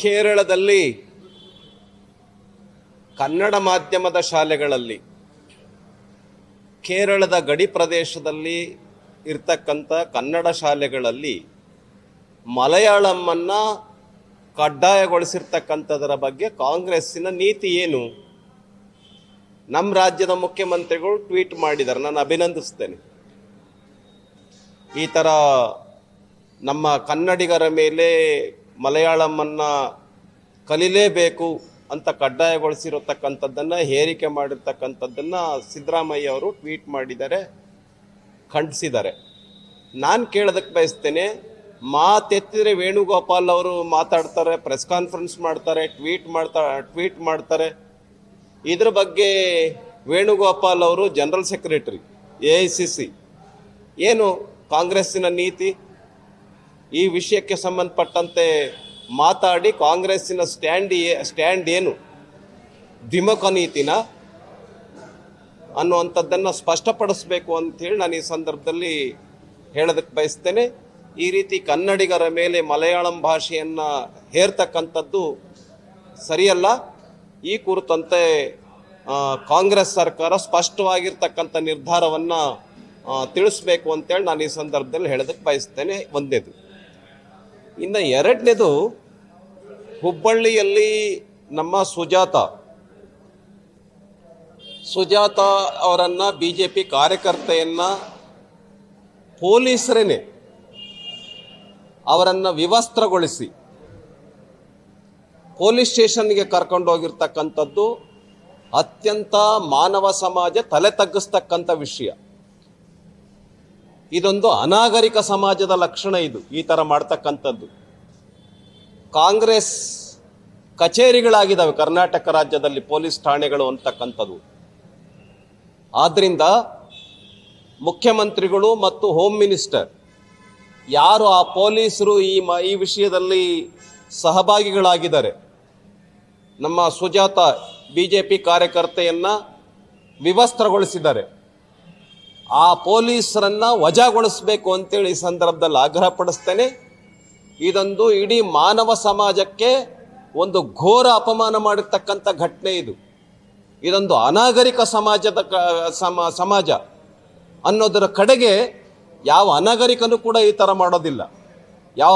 ಕೇರಳದಲ್ಲಿ ಕನ್ನಡ ಮಾಧ್ಯಮದ ಶಾಲೆಗಳಲ್ಲಿ ಕೇರಳದ ಗಡಿ ಪ್ರದೇಶದಲ್ಲಿ ಇರ್ತಕ್ಕಂಥ ಕನ್ನಡ ಶಾಲೆಗಳಲ್ಲಿ ಮಲಯಾಳಮನ್ನು ಕಡ್ಡಾಯಗೊಳಿಸಿರ್ತಕ್ಕಂಥದ್ರ ಬಗ್ಗೆ ಕಾಂಗ್ರೆಸ್ಸಿನ ನೀತಿ ಏನು? ನಮ್ಮ ರಾಜ್ಯದ ಮುಖ್ಯಮಂತ್ರಿಗಳು ಟ್ವೀಟ್ ಮಾಡಿದ್ದಾರೆ, ನಾನು ಅಭಿನಂದಿಸ್ತೇನೆ. ಈ ಥರ ನಮ್ಮ ಕನ್ನಡಿಗರ ಮೇಲೆ ಮಲಯಾಳಮನ್ನು ಕಲಿಲೇಬೇಕು ಅಂತ ಕಡ್ಡಾಯಗೊಳಿಸಿರತಕ್ಕಂಥದ್ದನ್ನು, ಹೇರಿಕೆ ಮಾಡಿರ್ತಕ್ಕಂಥದ್ದನ್ನು ಸಿದ್ದರಾಮಯ್ಯ ಅವರು ಟ್ವೀಟ್ ಮಾಡಿದ್ದಾರೆ, ಖಂಡಿಸಿದ್ದಾರೆ. ನಾನು ಕೇಳೋದಕ್ಕೆ ಬಯಸ್ತೇನೆ, ಮಾತೆತ್ತಿದ್ರೆ ವೇಣುಗೋಪಾಲ್ ಅವರು ಮಾತಾಡ್ತಾರೆ, ಪ್ರೆಸ್ ಕಾನ್ಫರೆನ್ಸ್ ಮಾಡ್ತಾರೆ, ಟ್ವೀಟ್ ಮಾಡ್ತಾರೆ. ಇದ್ರ ಬಗ್ಗೆ ವೇಣುಗೋಪಾಲ್ ಅವರು ಜನರಲ್ ಸೆಕ್ರೆಟರಿ AICC, ಏನು ಕಾಂಗ್ರೆಸ್ಸಿನ ನೀತಿ? ಈ ವಿಷಯಕ್ಕೆ ಸಂಬಂಧಪಟ್ಟಂತೆ ಮಾತಾಡಿ ಕಾಂಗ್ರೆಸ್ಸಿನ ಸ್ಟ್ಯಾಂಡ್ ಏನು? ದ್ವಿಮುಖ ನೀತಿನ ಅನ್ನುವಂಥದ್ದನ್ನು ಸ್ಪಷ್ಟಪಡಿಸಬೇಕು ಅಂಥೇಳಿ ನಾನು ಈ ಸಂದರ್ಭದಲ್ಲಿ ಹೇಳೋದಕ್ಕೆ ಬಯಸ್ತೇನೆ. ಈ ರೀತಿ ಕನ್ನಡಿಗರ ಮೇಲೆ ಮಲಯಾಳಂ ಭಾಷೆಯನ್ನು ಹೇರ್ತಕ್ಕಂಥದ್ದು ಸರಿಯಲ್ಲ. ಈ ಕುರಿತಂತೆ ಕಾಂಗ್ರೆಸ್ ಸರ್ಕಾರ ಸ್ಪಷ್ಟವಾಗಿರ್ತಕ್ಕಂಥ ನಿರ್ಧಾರವನ್ನು ತಿಳಿಸ್ಬೇಕು ಅಂತೇಳಿ ನಾನು ಈ ಸಂದರ್ಭದಲ್ಲಿ ಹೇಳೋದಕ್ಕೆ ಬಯಸ್ತೇನೆ. ಒಂದನೇದು. ಇನ್ನು ಎರಡನೇದು, ಹುಬ್ಬಳ್ಳಿಯಲ್ಲಿ ನಮ್ಮ ಸುಜಾತ ಅವರನ್ನು BJP ಕಾರ್ಯಕರ್ತೆಯನ್ನು ಪೊಲೀಸರೇನೆ ಅವರನ್ನು ವಿವಸ್ತ್ರಗೊಳಿಸಿ ಪೊಲೀಸ್ ಸ್ಟೇಷನ್ಗೆ ಕರ್ಕೊಂಡೋಗಿರ್ತಕ್ಕಂಥದ್ದು ಅತ್ಯಂತ ಮಾನವ ಸಮಾಜ ತಲೆ ತಗ್ಗಿಸ್ತಕ್ಕಂಥ ವಿಷಯ. ಇದೊಂದು ಅನಾಗರಿಕ ಸಮಾಜದ ಲಕ್ಷಣ. ಈ ಥರ ಮಾಡ್ತಕ್ಕಂಥದ್ದು ಕಾಂಗ್ರೆಸ್ ಕಚೇರಿಗಳಾಗಿದ್ದಾವೆ ಕರ್ನಾಟಕ ರಾಜ್ಯದಲ್ಲಿ, ಪೊಲೀಸ್ ಠಾಣೆಗಳು ಅಂತಕ್ಕಂಥದ್ದು. ಆದ್ದರಿಂದ ಮುಖ್ಯಮಂತ್ರಿಗಳು ಮತ್ತು ಹೋಮ್ ಮಿನಿಸ್ಟರ್ ಯಾರು ಆ ಪೊಲೀಸರು ಈ ವಿಷಯದಲ್ಲಿ ಸಹಭಾಗಿಗಳಾಗಿದ್ದಾರೆ, ನಮ್ಮ ಸುಜಾತ BJP ಕಾರ್ಯಕರ್ತೆಯನ್ನು ವಿವಸ್ತ್ರಗೊಳಿಸಿದ್ದಾರೆ, ಆ ಪೊಲೀಸರನ್ನು ವಜಾಗೊಳಿಸಬೇಕು ಅಂತೇಳಿ ಈ ಸಂದರ್ಭದಲ್ಲಿ ಆಗ್ರಹ ಪಡಿಸ್ತೇನೆ. ಇದೊಂದು ಇಡೀ ಮಾನವ ಸಮಾಜಕ್ಕೆ ಒಂದು ಘೋರ ಅಪಮಾನ ಮಾಡಿರ್ತಕ್ಕಂಥ ಘಟನೆ. ಇದೊಂದು ಅನಾಗರಿಕ ಸಮಾಜ ಅನ್ನೋದರ ಕಡೆಗೆ ಯಾವ ಅನಾಗರಿಕನೂ ಕೂಡ ಈ ಥರ ಮಾಡೋದಿಲ್ಲ, ಯಾವ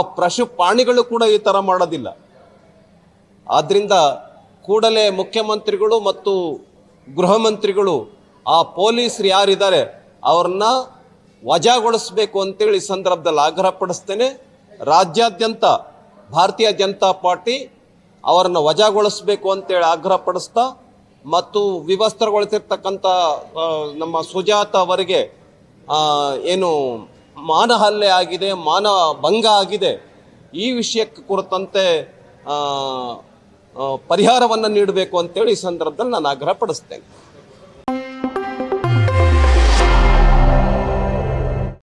ಪ್ರಾಣಿಗಳು ಕೂಡ ಈ ಥರ ಮಾಡೋದಿಲ್ಲ. ಆದ್ದರಿಂದ ಕೂಡಲೇ ಮುಖ್ಯಮಂತ್ರಿಗಳು ಮತ್ತು ಗೃಹ ಮಂತ್ರಿಗಳು ಆ ಪೊಲೀಸರು ಯಾರಿದ್ದಾರೆ ಅವ್ರನ್ನ ವಜಾಗೊಳಿಸಬೇಕು ಅಂತೇಳಿ ಈ ಸಂದರ್ಭದಲ್ಲಿ ಆಗ್ರಹ ಪಡಿಸ್ತೇನೆ. ರಾಜ್ಯಾದ್ಯಂತ ಭಾರತೀಯ ಜನತಾ ಪಾರ್ಟಿ ಅವರನ್ನು ವಜಾಗೊಳಿಸಬೇಕು ಅಂತೇಳಿ ಆಗ್ರಹ ಪಡಿಸ್ತಾ, ಮತ್ತು ವಿವಸ್ತ್ರಗೊಳಿಸಿರ್ತಕ್ಕಂಥ ನಮ್ಮ ಸುಜಾತ ಅವರಿಗೆ ಏನು ಮಾನಹಲ್ಲೆ ಆಗಿದೆ, ಮಾನಭಂಗ ಆಗಿದೆ, ಈ ವಿಷಯಕ್ಕೆ ಕುರಿತಂತೆ ಪರಿಹಾರವನ್ನು ನೀಡಬೇಕು ಅಂತೇಳಿ ಈ ಸಂದರ್ಭದಲ್ಲಿ ನಾನು ಆಗ್ರಹ ಪಡಿಸ್ತೇನೆ.